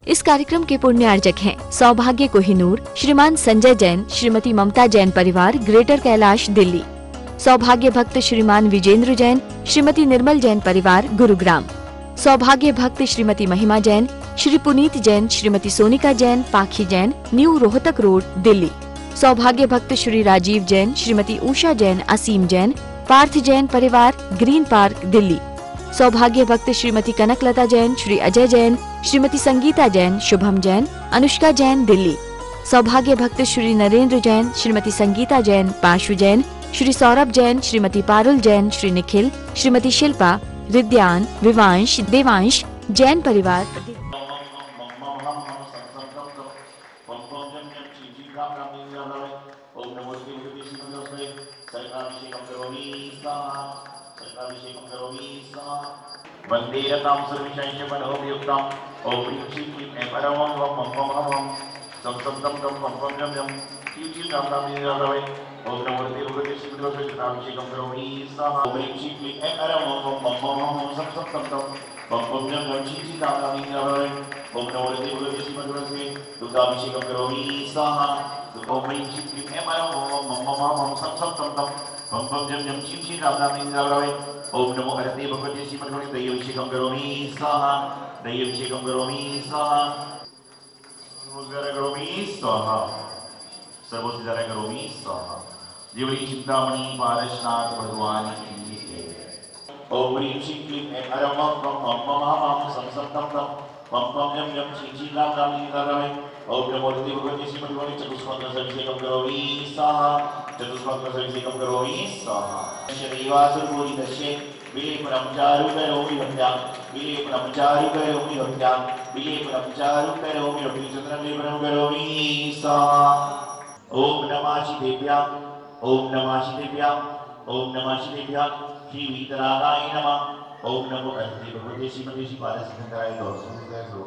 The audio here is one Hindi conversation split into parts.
इस कार्यक्रम के पुण्यार्जक हैं सौभाग्य कोहिनूर, श्रीमान संजय जैन, श्रीमती ममता जैन परिवार, ग्रेटर कैलाश, दिल्ली। सौभाग्य भक्त श्रीमान विजेंद्र जैन, श्रीमती निर्मल जैन परिवार, गुरुग्राम। सौभाग्य भक्त श्रीमती महिमा जैन, श्री पुनीत जैन, श्रीमती सोनिका जैन, पाखी जैन, न्यू रोहतक रोड, दिल्ली। सौभाग्य भक्त श्री राजीव जैन, श्रीमती उषा जैन, असीम जैन, पार्थ जैन परिवार, ग्रीन पार्क, दिल्ली। सौभाग्य भक्त श्रीमती कनकलता जैन, श्री अजय जैन, श्रीमती संगीता जैन, शुभम जैन, अनुष्का जैन, दिल्ली। सौभाग्य भक्त श्री नरेंद्र जैन, श्रीमती संगीता जैन, पाशु जैन, श्री सौरभ जैन, श्रीमती पारुल जैन, श्री निखिल, श्रीमती शिल्पा, रिद्यान, विवांश, देवांश जैन परिवार। वंदे रतां सर्वशैश्य मनोभियुक्तां ओम ह्रीं श्रीं क्लीं ऐं परमं वं मं मं हं हं सं सं तं तं पं पं जं जं श्रीं श्रीं रां रां नीरावे ओम नमो देवते श्रीमद्भगवद्गीताभिषेकं करोमि स्वाहा ओम ह्रीं श्रीं क्लीं ऐं परमं वं मं मं हं हं सं सं तं तं पं पं जं जं श्रीं श्रीं रां रां नीरावे ओम नमो देवते श्रीमद्भगवद्गीताभिषेकं करोमि स्वाहा ओम ह्रीं श्रीं क्लीं ऐं परमं वं मं मं हं हं सं सं तं तं पं पं जं जं श्रीं श्रीं रां रां नीरावे ओम नमो हरते भगवते श्रीमद्भगवते दैवाभिषेकं करोमि स्वाहा दैवाभिषेकं करोमि स्वाहा सर्वोद्धार करोमि स्वाहा सर्वोद्धार करोमि स्वाहा जीवनी चिंतामणि पारशनाथ भगवान की जय। ओम ह्रीं श्रीं क्लीं ऐं परमं वं मं मं हं सं सं तं तं पं पं जं जं श्रीं श्रीं रां रां नीरावे ओम नमो हरते भगवते श्रीमद्भगवते चतुष्कोणसर्वभिषेकं करोमि स्वाहा चतुष्कोणसर्वभिषेकं करोमि स्वाहा शरीवासुरपूरितस्य विलेपनं चारु करोमि हत्यां विलेपनं चारु करोमि हत्यां विलेपनं चारु करोमि चंद्रलेपनं करोमि स्वाहा ओम नमः शिवेभ्यां ओम नमः शिवेभ्यां ओम नमः शिवेभ्यां श्री वीतरागाय नमः ओम नमो हरते भगवते श्रीमते श्री बालसिद्धंकराय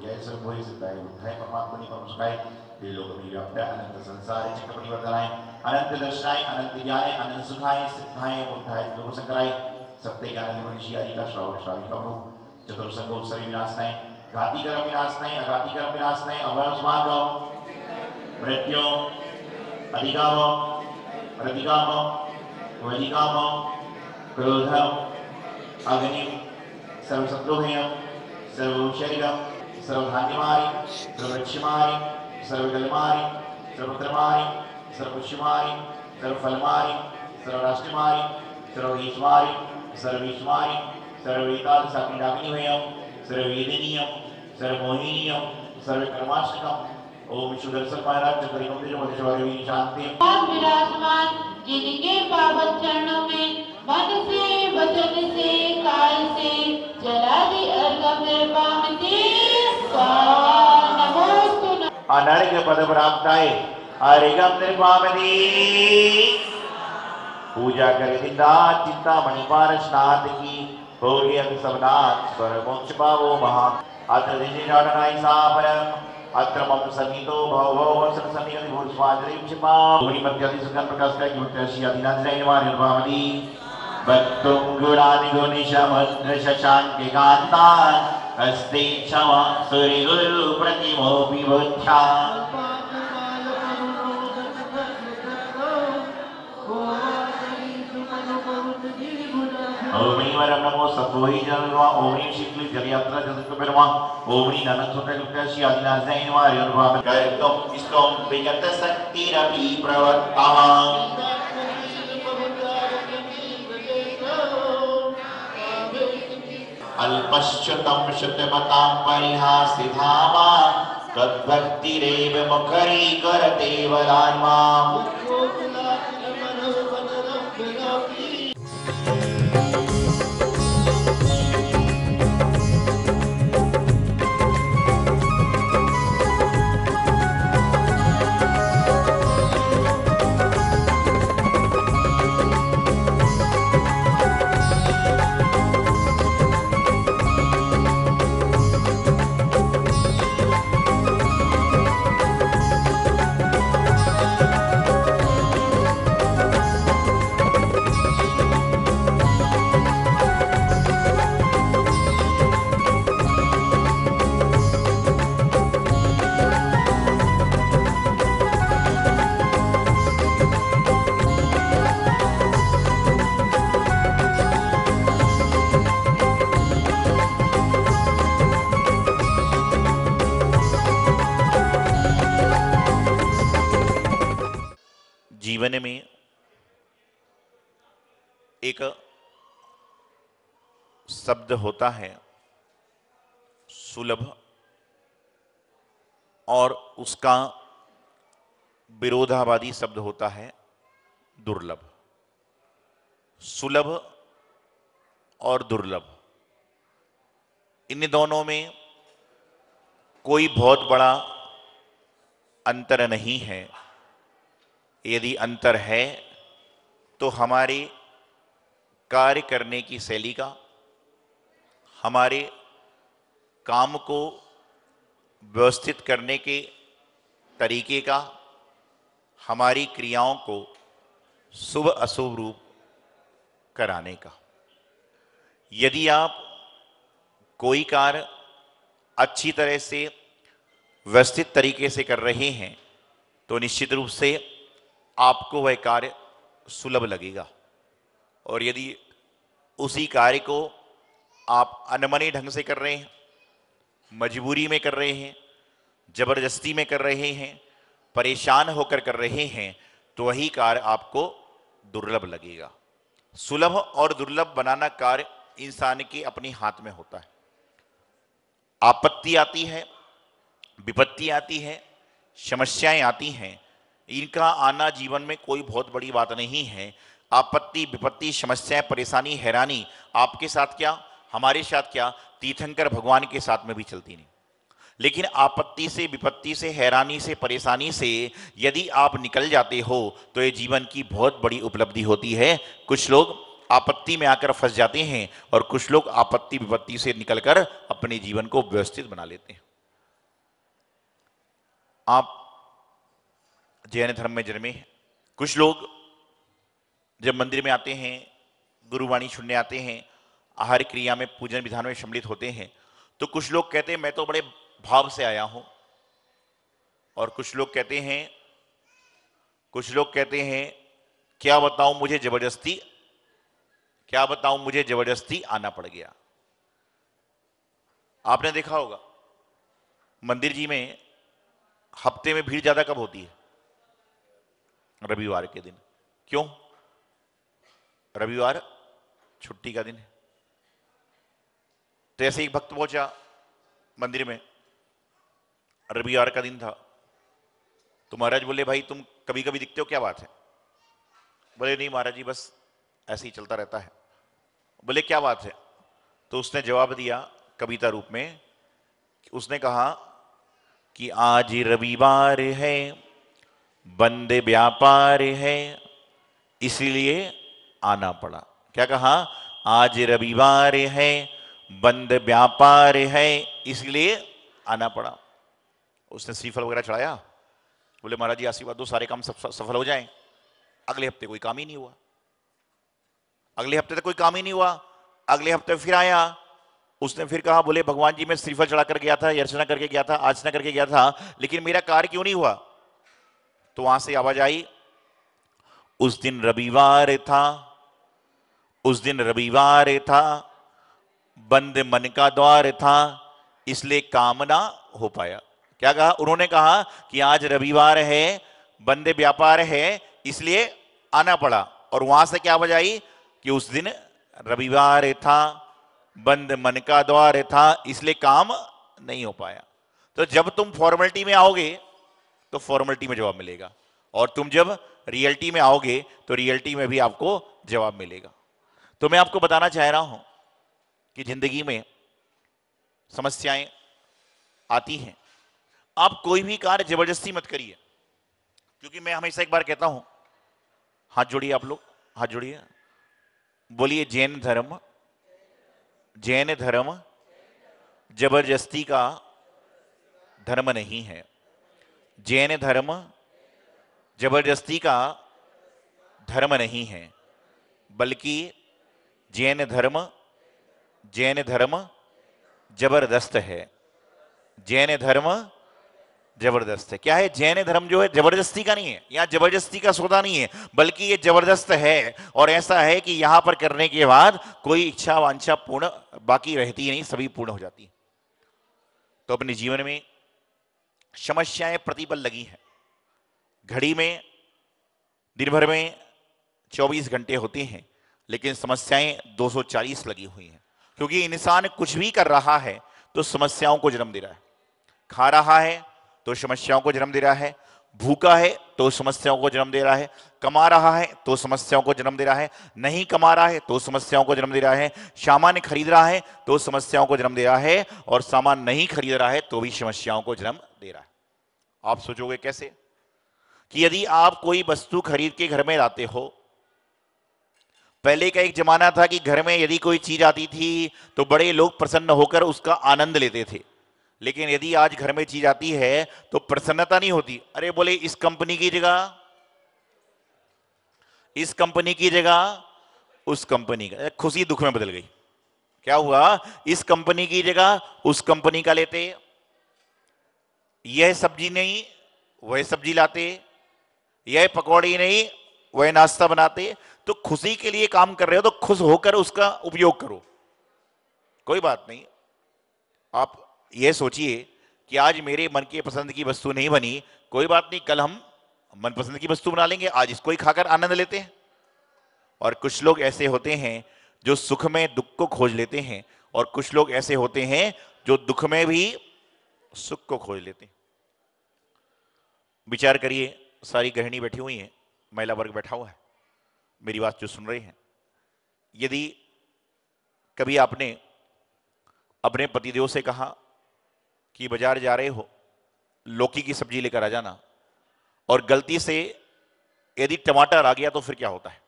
जय सर्वभूय सिद्धाय बुद्धाय परमात्मने परमसुखाय त्रिलोकमीव्याप्त अनंत संसार चक्रपरिवर्तनाय अनंत दर्शनाय अनंत ज्ञानाय अनंत सुखाय सिद्धाय बुद्धाय त्रिलोकशंकराय सत्य ज्ञान मनुष्यादि का श्रावक श्राविक प्रभु चतुर्संगोत्सव विनाशनाय घातिकर्म विनाशनाय अघातिकर्म विनाशनाय अवस्मागम मृत्यु अधिकाम प्रतिकाम वैदिकाम क्रोधम अग्निम सर्वशत्रुभयम सर्वशरीरम सर्वधान्यमारि सर्ववृक्षमारि सर्वगलमारि सर्वत्रमारि सर्वपुष्यमारि सर्वफलमारि सर्वराष्ट्रमारि सर्वईश्वारि सर्वेश्वारि सर्ववेदाल साग्निडाग्निमयं सर्ववेदनीयं सर्वमोहिनीयं सर्वकर्माष्टकम् ओम सुदर्शन महाराज चक्री मंदिर मधुश्वरी शांति विराजमान जिनके पावन चरणों में मन से वचन से काय से जलादि अर्घ्य निर्वाहते नमोस्तु अनर्घ पद प्राप्ताय अर्घ्यं निर्वाहते पूजा करे दिनरात चिंतामणि पारशनाथ की भोगे सबनाथ स्वर मोक्ष पावो महा अत्र दिनेनाय सापरम अत्र मम संगीतो भव भव सरसनियति भूस्वाजरीं क्षिपा भूमि मध्यादि सुगंध प्रकाश का कीमत्याशी आदिनाथजय नमः निर्वामणि भक्तुं गुणानि गुणिशमुद्र शशांके कांता अस्ते क्षमा सूर्य गुरु प्रतिमोपि बुद्ध्या ओम वरम नमो सपोहि जलवा ओम शिक्ली जलयात्रा जगतपेरमा ओम ननसुतलुकशी आदिनाथजय नमः निर्वाम कर्तुं इष्टं विगत शक्तिरपि प्रवत्तः अल्पश्चतं शतमतां परिहासिधामा तद्भक्तिरेव मुखरी करते वदान्माम् जीवन में एक शब्द होता है सुलभ, और उसका विरोधाभासी शब्द होता है दुर्लभ। सुलभ और दुर्लभ, इन दोनों में कोई बहुत बड़ा अंतर नहीं है। यदि अंतर है तो हमारे कार्य करने की शैली का, हमारे काम को व्यवस्थित करने के तरीके का, हमारी क्रियाओं को शुभ अशुभ रूप कराने का। यदि आप कोई कार्य अच्छी तरह से व्यवस्थित तरीके से कर रहे हैं तो निश्चित रूप से आपको वह कार्य सुलभ लगेगा। और यदि उसी कार्य को आप अनमने ढंग से कर रहे हैं, मजबूरी में कर रहे हैं, जबरदस्ती में कर रहे हैं, परेशान होकर कर रहे हैं, तो वही कार्य आपको दुर्लभ लगेगा। सुलभ और दुर्लभ बनाना कार्य इंसान के अपने हाथ में होता है। आपत्ति आती है, विपत्ति आती है, समस्याएं आती हैं, इनका आना जीवन में कोई बहुत बड़ी बात नहीं है। आपत्ति, विपत्ति, समस्याएं, परेशानी, हैरानी आपके साथ क्या, हमारे साथ क्या, तीर्थंकर भगवान के साथ में भी चलती नहीं। लेकिन आपत्ति से, विपत्ति से, हैरानी से, परेशानी से यदि आप निकल जाते हो तो ये जीवन की बहुत बड़ी उपलब्धि होती है। कुछ लोग आपत्ति में आकर फंस जाते हैं और कुछ लोग आपत्ति विपत्ति से निकलकर अपने जीवन को व्यवस्थित बना लेते हैं। आप जैन धर्म में जन्मे हैं। कुछ लोग जब मंदिर में आते हैं, गुरुवाणी सुनने आते हैं, आहार क्रिया में, पूजन विधान में सम्मिलित होते हैं, तो कुछ लोग कहते हैं मैं तो बड़े भाव से आया हूं, और कुछ लोग कहते हैं क्या बताऊं मुझे जबरदस्ती आना पड़ गया। आपने देखा होगा मंदिर जी में हफ्ते में भीड़ ज्यादा कब होती है? रविवार के दिन। क्यों? रविवार छुट्टी का दिन है। तो ऐसे एक भक्त पहुंचा मंदिर में, रविवार का दिन था, तो महाराज बोले भाई तुम कभी कभी दिखते हो, क्या बात है? बोले नहीं महाराज जी बस ऐसे ही चलता रहता है। बोले क्या बात है? तो उसने जवाब दिया कविता रूप में, उसने कहा कि आज रविवार है, बंद व्यापार है, इसलिए आना पड़ा। क्या कहा? आज रविवार है, बंद व्यापार है, इसलिए आना पड़ा। उसने श्रीफल वगैरह चढ़ाया। बोले महाराज जी आशीर्वाद दो, सारे काम सफल हो जाएं। अगले हफ्ते कोई काम ही नहीं हुआ। अगले हफ्ते तक कोई काम ही नहीं हुआ। अगले हफ्ते फिर आया, उसने फिर कहा बोले भगवान जी मैं श्रीफल चढ़ा कर गया था, अर्चना करके गया था, आचना करके गया था, लेकिन मेरा कार्य क्यों नहीं हुआ? तो वहां से आवाज आई, उस दिन रविवार था, बंद मन का द्वार था, इसलिए काम ना हो पाया। क्या कहा? उन्होंने कहा कि आज रविवार है, बंद व्यापार है, इसलिए आना पड़ा। और वहां से क्या आवाज आई कि उस दिन रविवार था, बंद मन का द्वार था, इसलिए काम नहीं हो पाया। तो जब तुम फॉर्मेलिटी में आओगे तो फॉर्मेलिटी में जवाब मिलेगा, और तुम जब रियलिटी में आओगे तो रियलिटी में भी आपको जवाब मिलेगा। तो मैं आपको बताना चाह रहा हूं कि जिंदगी में समस्याएं आती हैं। आप कोई भी कार्य जबरदस्ती मत करिए, क्योंकि मैं हमेशा एक बार कहता हूं, हाथ जोड़िए आप लोग, हाथ जोड़िए, बोलिए जैन धर्म जबरदस्ती का धर्म नहीं है। जैन धर्म जबरदस्ती का धर्म नहीं है, बल्कि जैन धर्म जबरदस्त है। जैन धर्म जबरदस्त है। क्या है? जैन धर्म जो है जबरदस्ती का नहीं है, यहां जबरदस्ती का सौदा नहीं है, बल्कि ये जबरदस्त है। और ऐसा है कि यहां पर करने के बाद कोई इच्छा वांछा पूर्ण बाकी रहती नहीं, सभी पूर्ण हो जाती है। तो अपने जीवन में समस्याएं प्रतिपल लगी हैं। घड़ी में दिन भर में 24 घंटे होते हैं, लेकिन समस्याएं 240 लगी हुई हैं, क्योंकि इंसान कुछ भी कर रहा है तो समस्याओं को जन्म दे रहा है। खा रहा है तो समस्याओं को जन्म दे रहा है, भूखा है तो समस्याओं को जन्म दे रहा है, कमा रहा है तो समस्याओं को जन्म दे रहा है, नहीं कमा रहा है तो समस्याओं को जन्म दे रहा है, सामान खरीद रहा है तो समस्याओं को जन्म दे रहा है, और सामान नहीं खरीद रहा है तो भी समस्याओं को जन्म दे रहा है। आप सोचोगे कैसे? कि यदि आप कोई वस्तु खरीद के घर में लाते हो, पहले का एक जमाना था कि घर में यदि कोई चीज आती थी तो बड़े लोग प्रसन्न होकर उसका आनंद लेते थे, लेकिन यदि आज घर में चीज आती है तो प्रसन्नता नहीं होती। अरे बोले इस कंपनी की जगह, इस कंपनी की जगह उस कंपनी का, खुशी दुख में बदल गई। क्या हुआ? इस कंपनी की जगह उस कंपनी का लेते, यह सब्जी नहीं वह सब्जी लाते, यह पकौड़ी नहीं वह नाश्ता बनाते। तो खुशी के लिए काम कर रहे हो तो खुश होकर उसका उपयोग करो, कोई बात नहीं। आप यह सोचिए कि आज मेरे मन के पसंद की वस्तु नहीं बनी, कोई बात नहीं, कल हम मनपसंद की वस्तु बना लेंगे, आज इसको ही खाकर आनंद लेते हैं। और कुछ लोग ऐसे होते हैं जो सुख में दुख को खोज लेते हैं, और कुछ लोग ऐसे होते हैं जो दुख में भी सुख को खोज लेते हैं। विचार करिए, सारी गृहिणी बैठी हुई हैं, महिला वर्ग बैठा हुआ है, मेरी बात जो सुन रहे हैं, यदि कभी आपने अपने पतिदेव से कहा कि बाजार जा रहे हो, लौकी की सब्जी लेकर आ जाना, और गलती से यदि टमाटर आ गया तो फिर क्या होता है?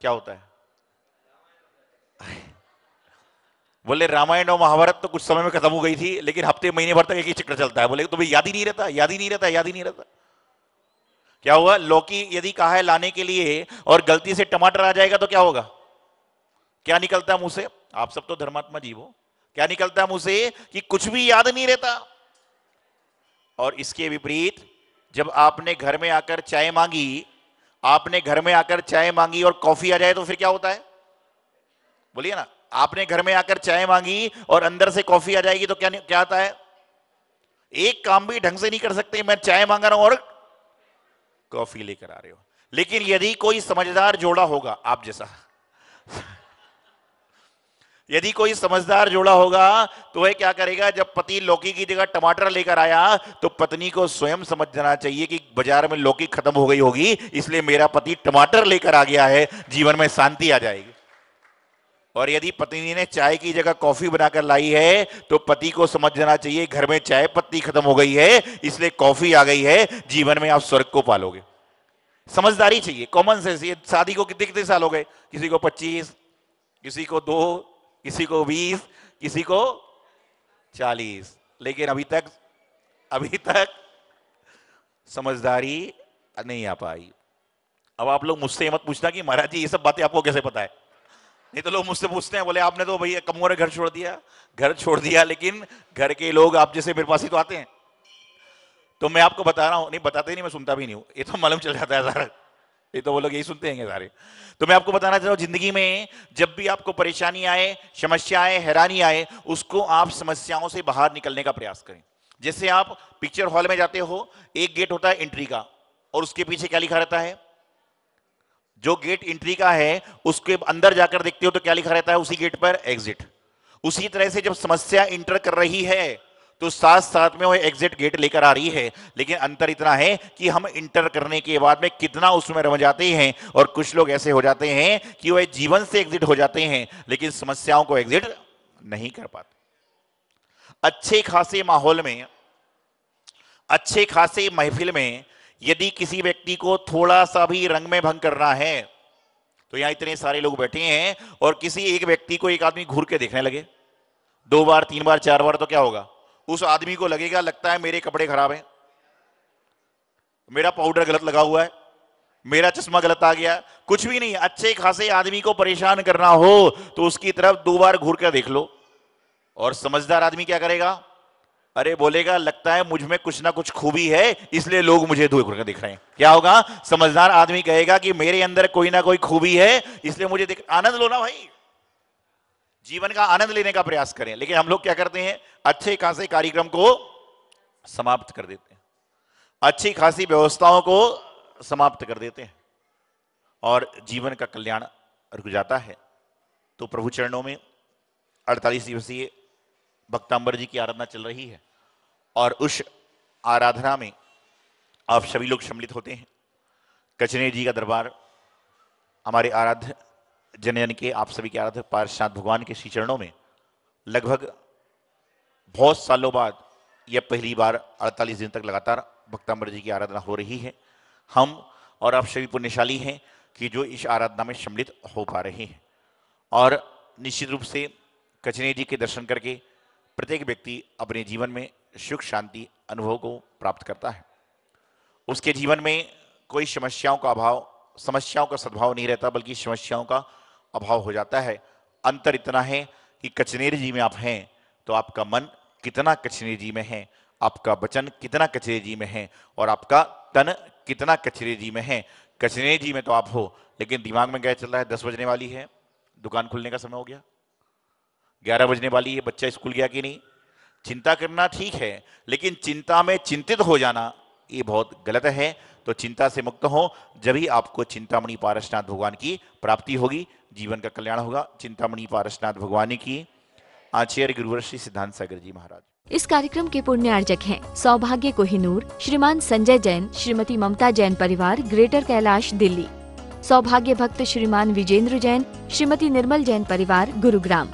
क्या होता है? बोले रामायण और महाभारत तो कुछ समय में खत्म हो गई थी, लेकिन हफ्ते महीने भर तक एक ही चक्कर चलता है। बोले तो भाई याद ही नहीं रहता, याद ही नहीं रहता, याद ही नहीं रहता। क्या हुआ? लौकी यदि कहा है लाने के लिए और गलती से टमाटर आ जाएगा तो क्या होगा? क्या निकलता है मुंह से? आप सब तो धर्मात्मा जीव हो, क्या निकलता है मुंह से? कि कुछ भी याद नहीं रहता। और इसके विपरीत जब आपने घर में आकर चाय मांगी, आपने घर में आकर चाय मांगी और कॉफी आ जाए तो फिर क्या होता है? बोलिए ना। आपने घर में आकर चाय मांगी और अंदर से कॉफी आ जाएगी तो क्या क्या आता है? एक काम भी ढंग से नहीं कर सकते, मैं चाय मांग रहा हूं और कॉफी लेकर आ रहे हो। लेकिन यदि कोई समझदार जोड़ा होगा आप जैसा, यदि कोई समझदार जोड़ा होगा तो वह क्या करेगा? जब पति लौकी की जगह टमाटर लेकर आया तो पत्नी को स्वयं समझ जाना चाहिए कि बाजार में लौकी खत्म हो गई होगी, इसलिए मेरा पति टमाटर लेकर आ गया है, जीवन में शांति आ जाएगी। और यदि पत्नी ने चाय की जगह कॉफी बनाकर लाई है तो पति को समझ जाना चाहिए घर में चाय पत्ती खत्म हो गई है, इसलिए कॉफी आ गई है, जीवन में आप स्वर्ग को पालोगे। समझदारी चाहिए, कॉमन सेंस। ये शादी को कितने कितने साल हो गए? किसी को 25, किसी को 2, किसी को 20, किसी को 40, लेकिन अभी तक समझदारी नहीं आ पाई। अब आप लोग मुझसे मत पूछना कि महाराज जी ये सब बातें आपको कैसे पता है, नहीं तो लोग मुझसे पूछते हैं, बोले आपने तो भैया कम उम्र घर छोड़ दिया, लेकिन घर के लोग आप जैसे मेरे पास ही तो आते हैं। तो मैं आपको बता रहा हूं, नहीं बताते नहीं, मैं सुनता भी नहीं हूं, ये तो मालूम चल जाता है सारा, ये तो वो लोग यही सुनते हैं सारे। तो मैं आपको बताना चाहता हूं, जिंदगी में जब भी आपको परेशानी आए, समस्या आए, हैरानी आए, उसको आप समस्याओं से बाहर निकलने का प्रयास करें। जैसे आप पिक्चर हॉल में जाते हो, एक गेट होता है एंट्री का, और उसके पीछे क्या लिखा रहता है? जो गेट एंट्री का है उसके अंदर जाकर देखते हो तो क्या लिखा रहता है उसी गेट पर? एग्जिट। उसी तरह से जब समस्या इंटर कर रही है तो साथ साथ में वो एग्जिट गेट लेकर आ रही है, लेकिन अंतर इतना है कि हम इंटर करने के बाद में कितना उसमें रम जाते हैं। और कुछ लोग ऐसे हो जाते हैं कि वह जीवन से एग्जिट हो जाते हैं लेकिन समस्याओं को एग्जिट नहीं कर पाते। अच्छे खासे माहौल में, अच्छे खासे महफिल में यदि किसी व्यक्ति को थोड़ा सा भी रंग में भंग करना है, तो यहां इतने सारे लोग बैठे हैं और किसी एक व्यक्ति को एक आदमी घूर के देखने लगे 2 बार 3 बार 4 बार, तो क्या होगा? उस आदमी को लगेगा, लगता है मेरे कपड़े खराब हैं, मेरा पाउडर गलत लगा हुआ है, मेरा चश्मा गलत आ गया। कुछ भी नहीं, अच्छे खासे आदमी को परेशान करना हो तो उसकी तरफ 2 बार घूर कर देख लो। और समझदार आदमी क्या करेगा? अरे बोलेगा, लगता है मुझ में कुछ ना कुछ खूबी है, इसलिए लोग मुझे घूर कर देख रहे हैं। क्या होगा? समझदार आदमी कहेगा कि मेरे अंदर कोई ना कोई खूबी है, इसलिए मुझे देख। आनंद लो ना भाई, जीवन का आनंद लेने का प्रयास करें। लेकिन हम लोग क्या करते हैं? अच्छे खासे कार्यक्रम को समाप्त कर देते हैं। अच्छी खासी व्यवस्थाओं को समाप्त कर देते हैं और जीवन का कल्याण रुक जाता है। तो प्रभु चरणों में 48 दिवसीय भक्तांबर जी की आराधना चल रही है और उस आराधना में आप सभी लोग सम्मिलित होते हैं। कचनेर जी का दरबार हमारे आराध्य जनयन के, आप सभी के आराध्य पार्षद भगवान के श्री चरणों में लगभग बहुत सालों बाद यह पहली बार 48 दिन तक लगातार भक्तांबर जी की आराधना हो रही है। हम और आप सभी पुण्यशाली हैं कि जो इस आराधना में सम्मिलित हो पा रहे हैं और निश्चित रूप से कचनेर जी के दर्शन करके प्रत्येक व्यक्ति अपने जीवन में सुख शांति अनुभव को प्राप्त करता है। उसके जीवन में कोई समस्याओं का अभाव, समस्याओं का सद्भाव नहीं रहता, बल्कि समस्याओं का अभाव हो जाता है। अंतर इतना है कि कचनेर जी में आप हैं तो आपका मन कितना कचनेर जी में है, आपका वचन कितना कचनेर जी में है और आपका तन कितना कचनेर जी में है। कचनेर जी में तो आप हो, लेकिन दिमाग में क्या चल रहा है? 10 बजने वाली है, दुकान खुलने का समय हो गया, 11 बजने वाली है, बच्चा स्कूल गया कि नहीं। चिंता करना ठीक है, लेकिन चिंता में चिंतित हो जाना ये बहुत गलत है। तो चिंता से मुक्त हो, जब ही आपको चिंतामणि पारसनाथ भगवान की प्राप्ति होगी, जीवन का कल्याण होगा। चिंतामणि पारसनाथ भगवान की आचार्य गुरुवर श्री सिद्धांत सागर जी महाराज। इस कार्यक्रम के पुण्यार्जक हैं सौभाग्य कोहिनूर, श्रीमान संजय जैन, श्रीमती ममता जैन परिवार, ग्रेटर कैलाश दिल्ली। सौभाग्य भक्त श्रीमान विजेंद्र जैन, श्रीमती निर्मल जैन परिवार, गुरुग्राम।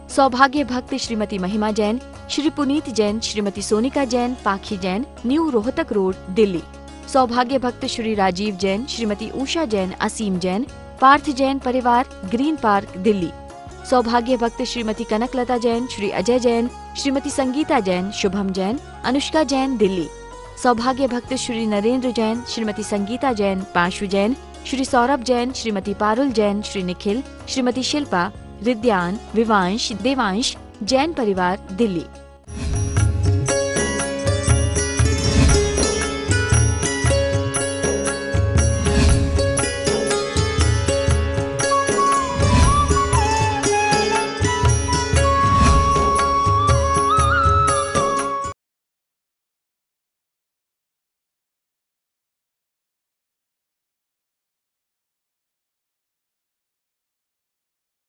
सौभाग्य भक्त श्रीमती महिमा जैन, श्री पुनीत जैन, श्रीमती सोनिका जैन, पाखी जैन, न्यू रोहतक रोड, दिल्ली। सौभाग्य भक्त श्री राजीव जैन, श्रीमती उषा जैन, असीम जैन, पार्थ जैन परिवार, ग्रीन पार्क, दिल्ली। सौभाग्य भक्त श्रीमती कनकलता जैन, श्री अजय जैन, श्रीमती संगीता जैन, शुभम जैन, अनुष्का जैन, दिल्ली। सौभाग्य भक्त श्री नरेंद्र जैन, श्रीमती संगीता जैन, पाशु जैन, श्री सौरभ जैन, श्रीमती पारुल जैन, श्री निखिल, श्रीमती शिल्पा, रिद्यान, विवांश, देवांश जैन परिवार, दिल्ली।